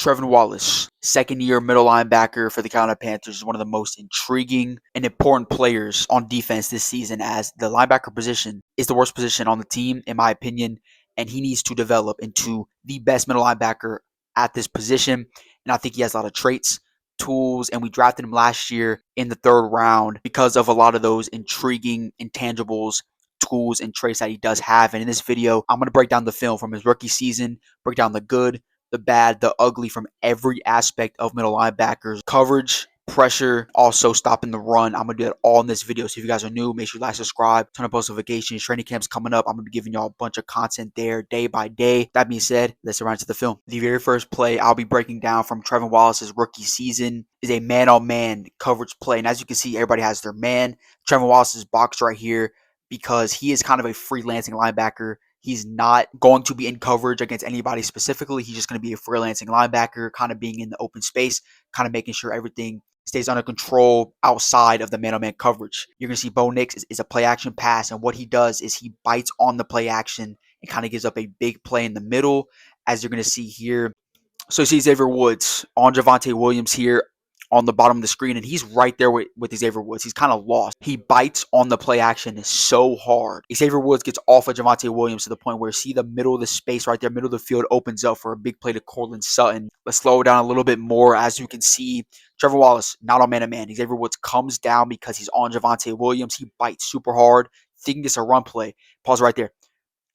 Trevin Wallace, second-year middle linebacker for the Carolina Panthers, is one of the most intriguing and important players on defense this season, as the linebacker position is the worst position on the team, in my opinion, and he needs to develop into the best middle linebacker at this position. And I think he has a lot of traits, tools, and we drafted him last year in the third round because of a lot of those intriguing intangibles, tools, and traits that he does have. And in this video, I'm going to break down the film from his rookie season, break down the good, the bad, the ugly from every aspect of middle linebackers. Coverage, pressure, also stopping the run. I'm going to do that all in this video. So if you guys are new, make sure you like, subscribe, turn on post notifications. Training camp's coming up. I'm going to be giving y'all a bunch of content there day by day. That being said, let's get right into the film. The very first play I'll be breaking down from Trevin Wallace's rookie season is a man-on-man coverage play. And as you can see, everybody has their man. Trevin Wallace is boxed right here because he is kind of a freelancing linebacker. He's not going to be in coverage against anybody specifically. He's just going to be a freelancing linebacker, kind of being in the open space, kind of making sure everything stays under control outside of the man-on-man coverage. You're going to see Bo Nix is a play-action pass, and what he does is he bites on the play-action and kind of gives up a big play in the middle, as you're going to see here. So you see Xavier Woods on Javonte Williams here on the bottom of the screen, and he's right there with Xavier Woods. He's kind of lost. He bites on the play action so hard. Xavier Woods gets off of Javonte Williams to the point where, see the middle of the space right there, middle of the field opens up for a big play to Cortland Sutton. Let's slow it down a little bit more. As you can see, Trevin Wallace not on man-to-man. Xavier Woods comes down because he's on Javonte Williams. He bites super hard, thinking it's a run play. Pause right there.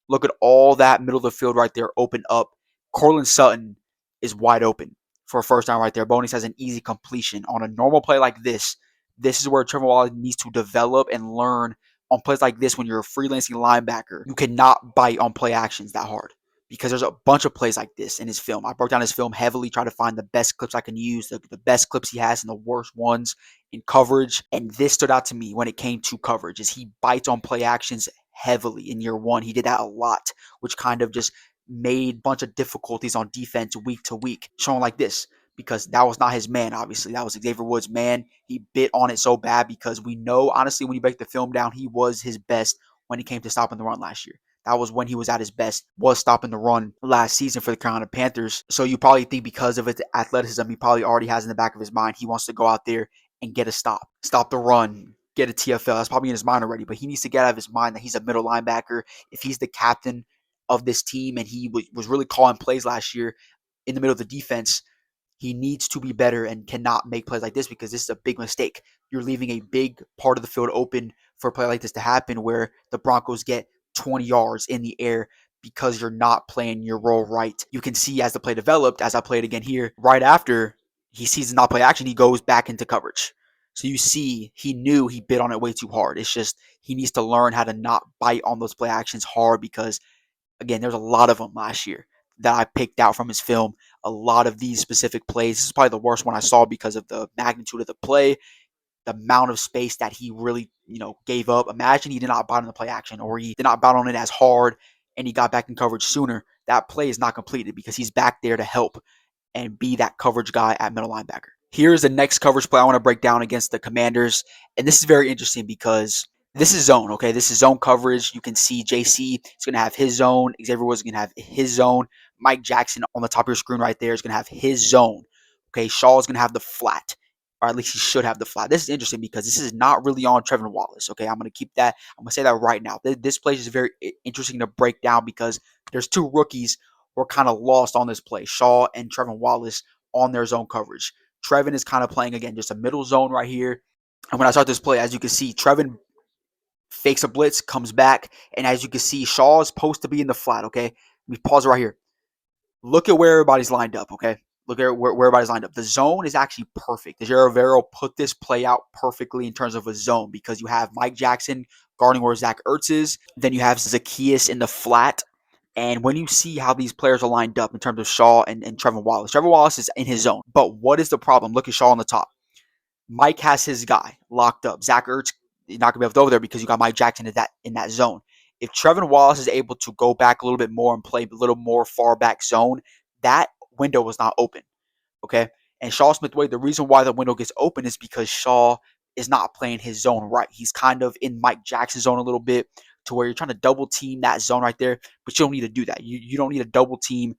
Look at all that middle of the field right there open up. Cortland Sutton is wide open for a first down right there. Bo Nix has an easy completion. On a normal play like this is where Trevin Wallace needs to develop and learn on plays like this. When you're a freelancing linebacker, you cannot bite on play actions that hard because there's a bunch of plays like this in his film. I broke down his film heavily, trying to find the best clips I can use, the best clips he has and the worst ones in coverage. And this stood out to me when it came to coverage, is he bites on play actions heavily in year one. He did that a lot, which kind of just made a bunch of difficulties on defense week to week, showing like this, because that was not his man, obviously. That was Xavier Woods' man. He bit on it so bad because we know, honestly, when you break the film down, he was his best when it came to stopping the run last year. That was when he was at his best, was stopping the run last season for the Carolina Panthers. So you probably think because of his athleticism, he probably already has in the back of his mind, he wants to go out there and get a stop the run, get a TFL. That's probably in his mind already, but he needs to get out of his mind that he's a middle linebacker. If he's the captain of this team and he was really calling plays last year in the middle of the defense, he needs to be better and cannot make plays like this, because this is a big mistake. You're leaving a big part of the field open for a play like this to happen, where the Broncos get 20 yards in the air because you're not playing your role right. You can see as the play developed, as I played again here, right after he sees the not play action, he goes back into coverage. So you see, he knew he bit on it way too hard. It's just he needs to learn how to not bite on those play actions hard, because again, there's a lot of them last year that I picked out from his film. A lot of these specific plays. This is probably the worst one I saw because of the magnitude of the play, the amount of space that he really, gave up. Imagine he did not bite on the play action, or he did not bite on it as hard and he got back in coverage sooner. That play is not completed because he's back there to help and be that coverage guy at middle linebacker. Here's the next coverage play I want to break down against the Commanders. And this is very interesting because this is zone, okay? This is zone coverage. You can see JC is going to have his zone. Xavier Woods is going to have his zone. Mike Jackson on the top of your screen right there is going to have his zone. Okay, Shaw is going to have the flat, or at least he should have the flat. This is interesting because this is not really on Trevin Wallace, okay? I'm going to keep that. I'm going to say that right now. This play is very interesting to break down because there's two rookies who are kind of lost on this play, Shaw and Trevin Wallace, on their zone coverage. Trevin is kind of playing, again, just a middle zone right here. And when I start this play, as you can see, Trevin fakes a blitz, comes back, and as you can see, Shaw is supposed to be in the flat, okay? Let me pause right here. Look at where everybody's lined up, okay? Look at where everybody's lined up. The zone is actually perfect. Ejiro Evero put this play out perfectly in terms of a zone, because you have Mike Jackson guarding where Zach Ertz is. Then you have Zacchaeus in the flat. And when you see how these players are lined up in terms of Shaw and Trevin Wallace is in his zone. But what is the problem? Look at Shaw on the top. Mike has his guy locked up. Zach Ertz, you're not going to be able to go over there because you got Mike Jackson in that zone. If Trevin Wallace is able to go back a little bit more and play a little more far back zone, that window was not open, okay? And Shaw Smith-Wade, the reason why the window gets open is because Shaw is not playing his zone right. He's kind of in Mike Jackson's zone a little bit, to where you're trying to double team that zone right there, but you don't need to do that. You don't need to double team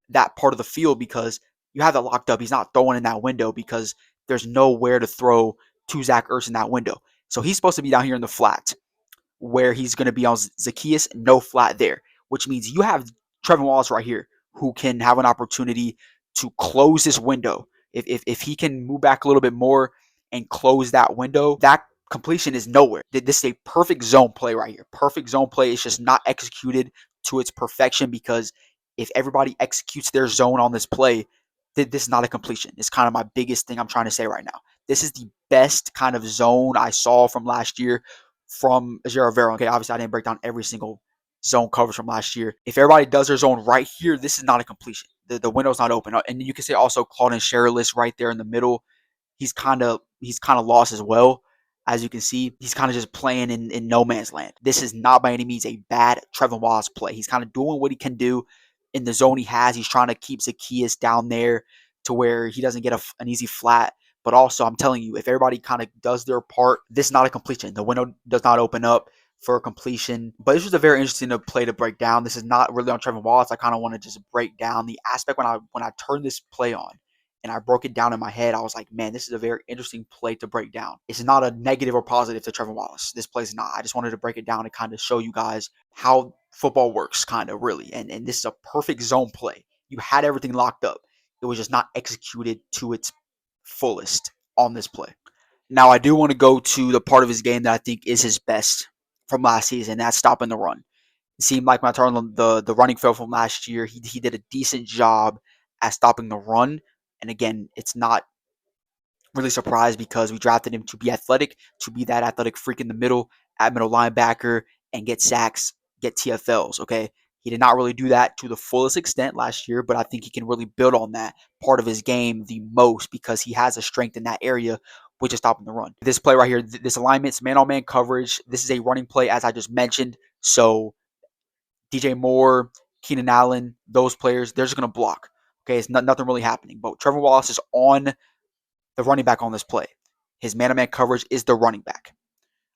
that part of the field, because you have that locked up. He's not throwing in that window because there's nowhere to throw to Zach Ertz in that window. So he's supposed to be down here in the flat where he's going to be on Zacchaeus, no flat there, which means you have Trevin Wallace right here who can have an opportunity to close this window. If he can move back a little bit more and close that window, that completion is nowhere. This is a perfect zone play right here. Perfect zone play. It's just not executed to its perfection because if everybody executes their zone on this play, this is not a completion. It's kind of my biggest thing I'm trying to say right now. This is the best kind of zone I saw from last year from Rivera. Okay, obviously I didn't break down every single zone coverage from last year. If everybody does their zone right here, this is not a completion. The window's not open. And you can say also Claude and Sherrillis right there in the middle. He's kind of lost as well. As you can see, he's kind of just playing in no man's land. This is not by any means a bad Trevin Wallace play. He's kind of doing what he can do in the zone he has. He's trying to keep Zacchaeus down there to where he doesn't get an easy flat. But also, I'm telling you, if everybody kind of does their part, this is not a completion. The window does not open up for a completion. But this was a very interesting play to break down. This is not really on Trevin Wallace. I kind of want to just break down the aspect when I turned this play on and I broke it down in my head. I was like, man, this is a very interesting play to break down. It's not a negative or positive to Trevin Wallace. This play's not. I just wanted to break it down and kind of show you guys how football works, kind of really. And this is a perfect zone play. You had everything locked up. It was just not executed to its fullest on this play. Now, I do want to go to the part of his game that I think is his best from last season. That's stopping the run. It seemed like when I turned on the running film from last year, he did a decent job at stopping the run. And again, it's not really surprised because we drafted him to be athletic, to be that athletic freak in the middle, at middle linebacker, and get sacks, get TFLs. Okay. He did not really do that to the fullest extent last year, but I think he can really build on that part of his game the most because he has a strength in that area, which is stopping the run. This play right here, this alignment's man-on-man coverage. This is a running play, as I just mentioned. So DJ Moore, Keenan Allen, those players, they're just going to block. Okay, it's nothing really happening. But Trevor Wallace is on the running back on this play. His man-to-man coverage is the running back.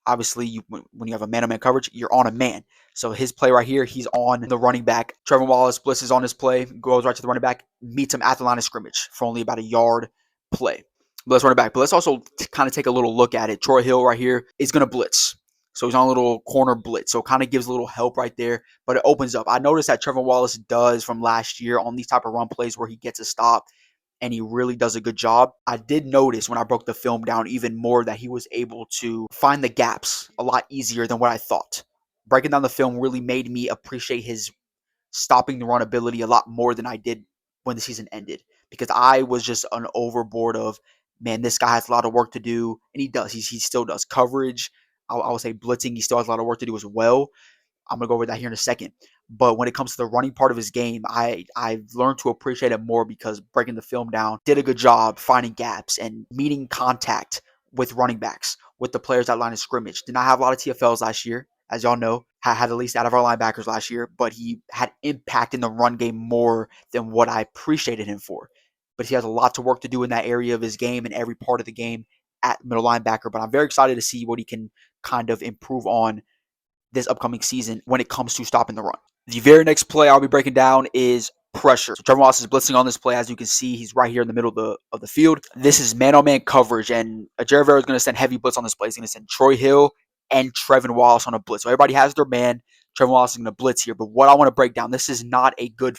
Obviously, when you have a man-to-man coverage, you're on a man. So his play right here, he's on the running back. Trevin Wallace blitzes on his play, goes right to the running back, meets him at the line of scrimmage for only about a yard play. But let's run it back. But let's also kind of take a little look at it. Troy Hill right here is going to blitz. So he's on a little corner blitz. So it kind of gives a little help right there, but it opens up. I noticed that Trevin Wallace does from last year on these type of run plays where he gets a stop and he really does a good job. I did notice when I broke the film down even more that he was able to find the gaps a lot easier than what I thought. Breaking down the film really made me appreciate his stopping the run ability a lot more than I did when the season ended because I was just on overboard of, man, this guy has a lot of work to do, and he does. He still does coverage. I would say blitzing, he still has a lot of work to do as well. I'm gonna go over that here in a second. But when it comes to the running part of his game, I've learned to appreciate it more because breaking the film down did a good job finding gaps and meeting contact with running backs, with the players at line of scrimmage. Did not have a lot of TFLs last year, as y'all know. Had the least out of our linebackers last year, but he had impact in the run game more than what I appreciated him for. But he has a lot to work to do in that area of his game and every part of the game at middle linebacker. But I'm very excited to see what he can kind of improve on this upcoming season when it comes to stopping the run. The very next play I'll be breaking down is pressure. So Trevin Wallace is blitzing on this play. As you can see, he's right here in the middle of the field. This is man-on-man coverage, and Rivera is going to send heavy blitz on this play. He's going to send Troy Hill and Trevin Wallace on a blitz. So everybody has their man. Trevin Wallace is going to blitz here. But what I want to break down, this is not a good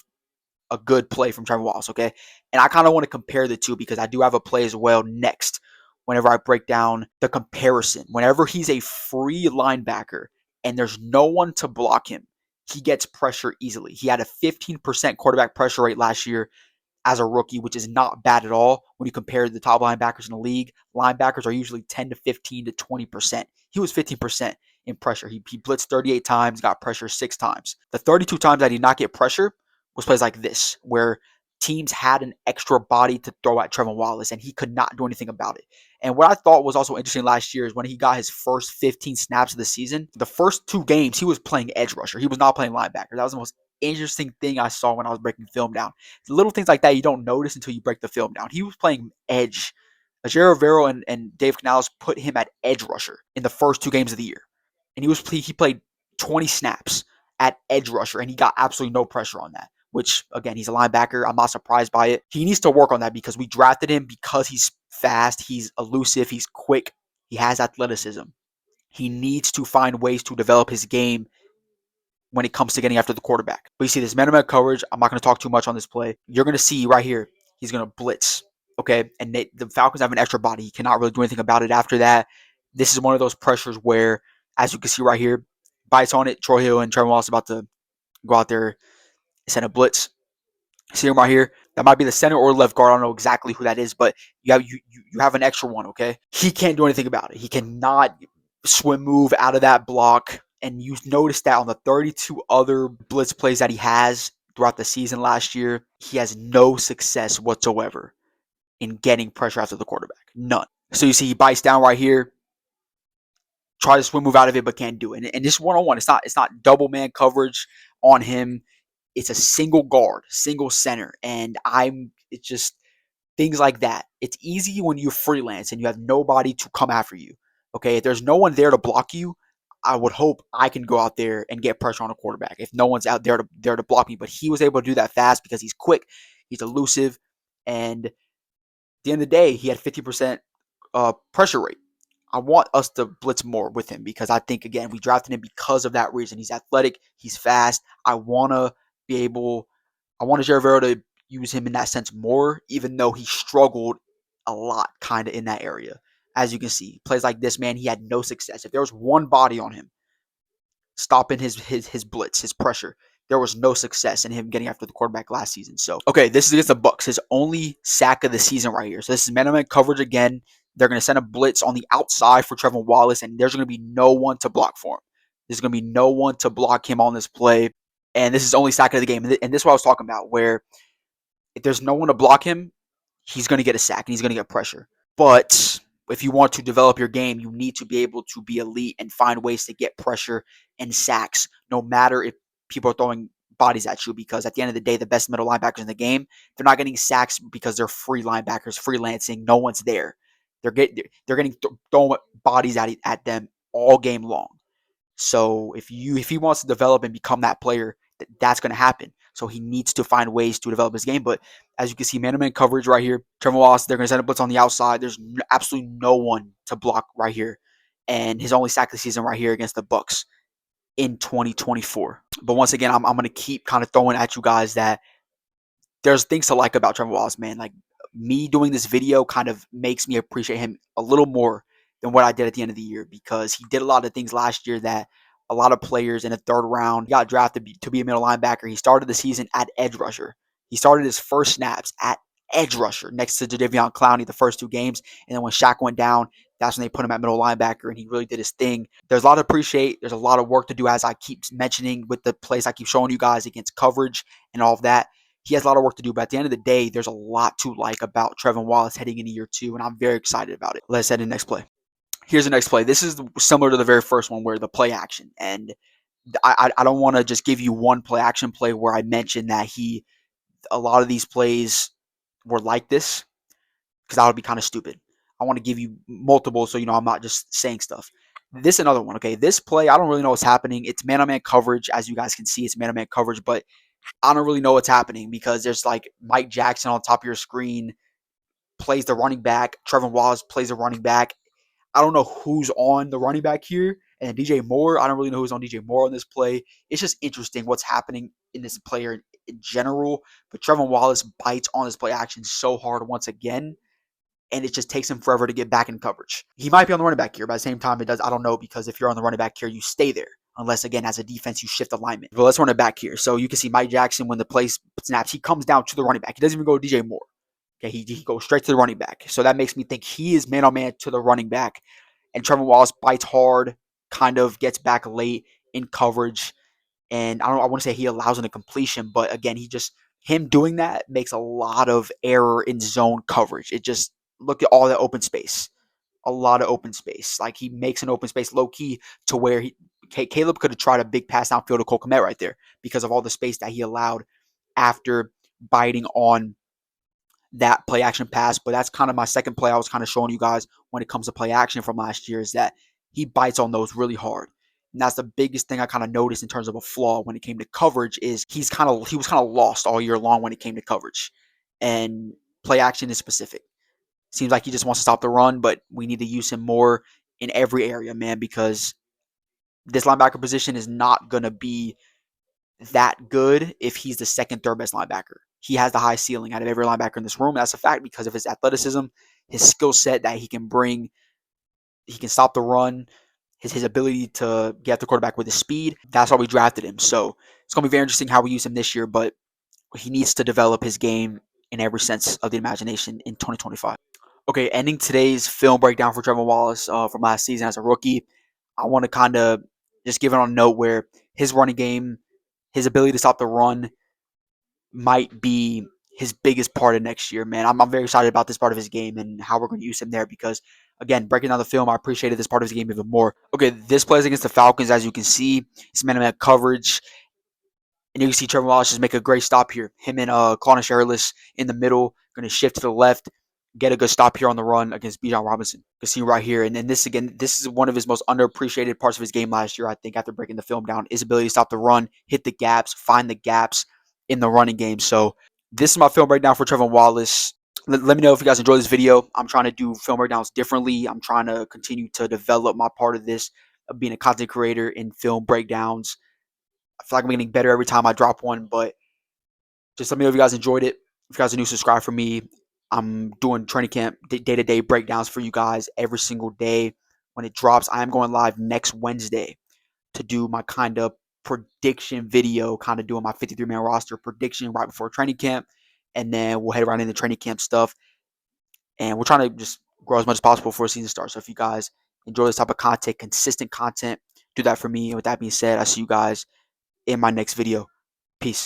play from Trevin Wallace, okay? And I kind of want to compare the two because I do have a play as well next whenever I break down the comparison. Whenever he's a free linebacker and there's no one to block him, he gets pressure easily. He had a 15% quarterback pressure rate last year as a rookie, which is not bad at all when you compare the top linebackers in the league. Linebackers are usually 10 to 15 to 20%. He was 15% in pressure. He blitzed 38 times, got pressure 6 times. The 32 times that he did not get pressure was plays like this, where teams had an extra body to throw at Trevin Wallace, and he could not do anything about it. And what I thought was also interesting last year is when he got his first 15 snaps of the season, the first 2 games, he was playing edge rusher. He was not playing linebacker. That was the most interesting thing I saw when I was breaking film down. Little things like that you don't notice until you break the film down. He was playing edge. Ajero Rivero and Dave Canales put him at edge rusher in the first 2 games of the year. And he played 20 snaps at edge rusher, and he got absolutely no pressure on that. which again, he's a linebacker. I'm not surprised by it. He needs to work on that because we drafted him because he's fast, he's elusive, he's quick, he has athleticism. He needs to find ways to develop his game when it comes to getting after the quarterback. But you see this man-to-man coverage. I'm not going to talk too much on this play. You're going to see right here, he's going to blitz. Okay, and the Falcons have an extra body. He cannot really do anything about it after that. This is one of those pressures where, as you can see right here, bites on it. Troy Hill and Trevin Wallace about to go out there and send a blitz. See him right here. That might be the center or left guard. I don't know exactly who that is, but you have an extra one. Okay, he can't do anything about it. He cannot swim move out of that block. And you notice that on the 32 other blitz plays that he has throughout the season last year, he has no success whatsoever in getting pressure after the quarterback. None. So you see he bites down right here, try to swim move out of it, but can't do it. And just one-on-one. It's not double man coverage on him. It's a single guard, single center. And it's just things like that. It's easy when you freelance and you have nobody to come after you. Okay, if there's no one there to block you, I would hope I can go out there and get pressure on a quarterback. If no one's out there to block me, but he was able to do that fast because he's quick, he's elusive, and at the end of the day, he had 50% pressure rate. I want us to blitz more with him because I think, again, we drafted him because of that reason. He's athletic, he's fast. I want Jared Vera to use him in that sense more, even though he struggled a lot kind of in that area. As you can see, plays like this, man, he had no success. If there was one body on him stopping his blitz, his pressure, there was no success in him getting after the quarterback last season. So, okay, this is against the Bucs, his only sack of the season right here. So this is man-to-man coverage again. They're going to send a blitz on the outside for Trevin Wallace, and there's going to be no one to block for him. There's going to be no one to block him on this play, and this is only sack of the game. And this is what I was talking about, where if there's no one to block him, he's going to get a sack and he's going to get pressure. But if you want to develop your game, you need to be able to be elite and find ways to get pressure and sacks, no matter if people are throwing bodies at you, because at the end of the day, the best middle linebackers in the game, they're not getting sacks because they're free linebackers, freelancing. No one's there. They're getting thrown bodies at them all game long. So if he wants to develop and become that player, that's going to happen. So he needs to find ways to develop his game. But as you can see, man-to-man coverage right here. Trevin Wallace, they're going to send a blitz on the outside. There's absolutely no one to block right here. And his only sack of the season right here against the Bucs in 2024. But once again, I'm going to keep kind of throwing at you guys that there's things to like about Trevin Wallace, man. Like, me doing this video kind of makes me appreciate him a little more than what I did at the end of the year, because he did a lot of things last year that a lot of players in the third round got drafted to be a middle linebacker. He started the season at edge rusher. He started his first snaps at edge rusher next to Jadeveon Clowney the first two games. And then when Shaq went down, that's when they put him at middle linebacker, and he really did his thing. There's a lot to appreciate. There's a lot of work to do, as I keep mentioning with the plays I keep showing you guys against coverage and all of that. He has a lot of work to do, but at the end of the day, there's a lot to like about Trevin Wallace heading into year 2, and I'm very excited about it. Let's head to the next play. Here's the next play. This is similar to the very first one, where the play action. And I don't want to just give you one play action play where I mentioned that a lot of these plays were like this, because that would be kind of stupid. I want to give you multiple, so I'm not just saying stuff. This is another one, okay? This play, I don't really know what's happening. It's man-on-man coverage. As you guys can see, it's man-on-man coverage, but I don't really know what's happening, because there's like Mike Jackson on top of your screen plays the running back. Trevin Wallace plays the running back. I don't know who's on the running back here. And DJ Moore, I don't really know who's on DJ Moore on this play. It's just interesting what's happening in this player in general. But Trevin Wallace bites on this play action so hard once again, and it just takes him forever to get back in coverage. He might be on the running back here, but at the same time, it does. I don't know, because if you're on the running back here, you stay there. Unless, again, as a defense, you shift alignment. But let's run it back here. So you can see Mike Jackson, when the play snaps, he comes down to the running back. He doesn't even go to DJ Moore. Okay, he goes straight to the running back. So that makes me think he is man-on-man to the running back. And Trevin Wallace bites hard, kind of gets back late in coverage. And I want to say he allows an incompletion, but again, him doing that makes a lot of error in zone coverage. It just, look at all that open space. A lot of open space. Like, he makes an open space low key to where Caleb could have tried a big pass downfield to Cole Kmet right there, because of all the space that he allowed after biting on that play action pass. But that's kind of my second play I was kind of showing you guys when it comes to play action from last year, is that he bites on those really hard. And that's the biggest thing I kind of noticed in terms of a flaw when it came to coverage is he was kind of lost all year long when it came to coverage and play action is specific. Seems like he just wants to stop the run, but we need to use him more in every area, man, because this linebacker position is not going to be that good if he's the second, third best linebacker. He has the high ceiling out of every linebacker in this room. That's a fact because of his athleticism, his skill set that he can bring. He can stop the run, his ability to get the quarterback with his speed. That's why we drafted him. So it's going to be very interesting how we use him this year, but he needs to develop his game in every sense of the imagination in 2025. Okay, ending today's film breakdown for Trevin Wallace from last season as a rookie, I want to kind of just give it on a note where his running game, his ability to stop the run might be his biggest part of next year, man. I'm very excited about this part of his game and how we're going to use him there because, again, breaking down the film, I appreciated this part of his game even more. Okay, this plays against the Falcons, as you can see. It's man-to-man coverage. And you can see Trevor Wallace just make a great stop here. Him and Clonish Airless in the middle, going to shift to the left, get a good stop here on the run against Bijan Robinson. You can see right here. And then this, again, this is one of his most underappreciated parts of his game last year, I think, after breaking the film down. His ability to stop the run, hit the gaps, find the gaps in the running game. So this is my film breakdown for Trevor Wallace. Let me know if you guys enjoy this video. I'm trying to do film breakdowns differently. I'm trying to continue to develop my part of this, of being a content creator in film breakdowns. I feel like I'm getting better every time I drop one, but just let me know if you guys enjoyed it. If you guys are new, subscribe for me. I'm doing training camp day-to-day breakdowns for you guys every single day. When it drops, I am going live next Wednesday to do my kind of prediction video, kind of doing my 53-man roster prediction right before training camp. And then we'll head around into training camp stuff. And we're trying to just grow as much as possible before the season starts. So if you guys enjoy this type of content, consistent content, do that for me. And with that being said, I'll see you guys in my next video. Peace.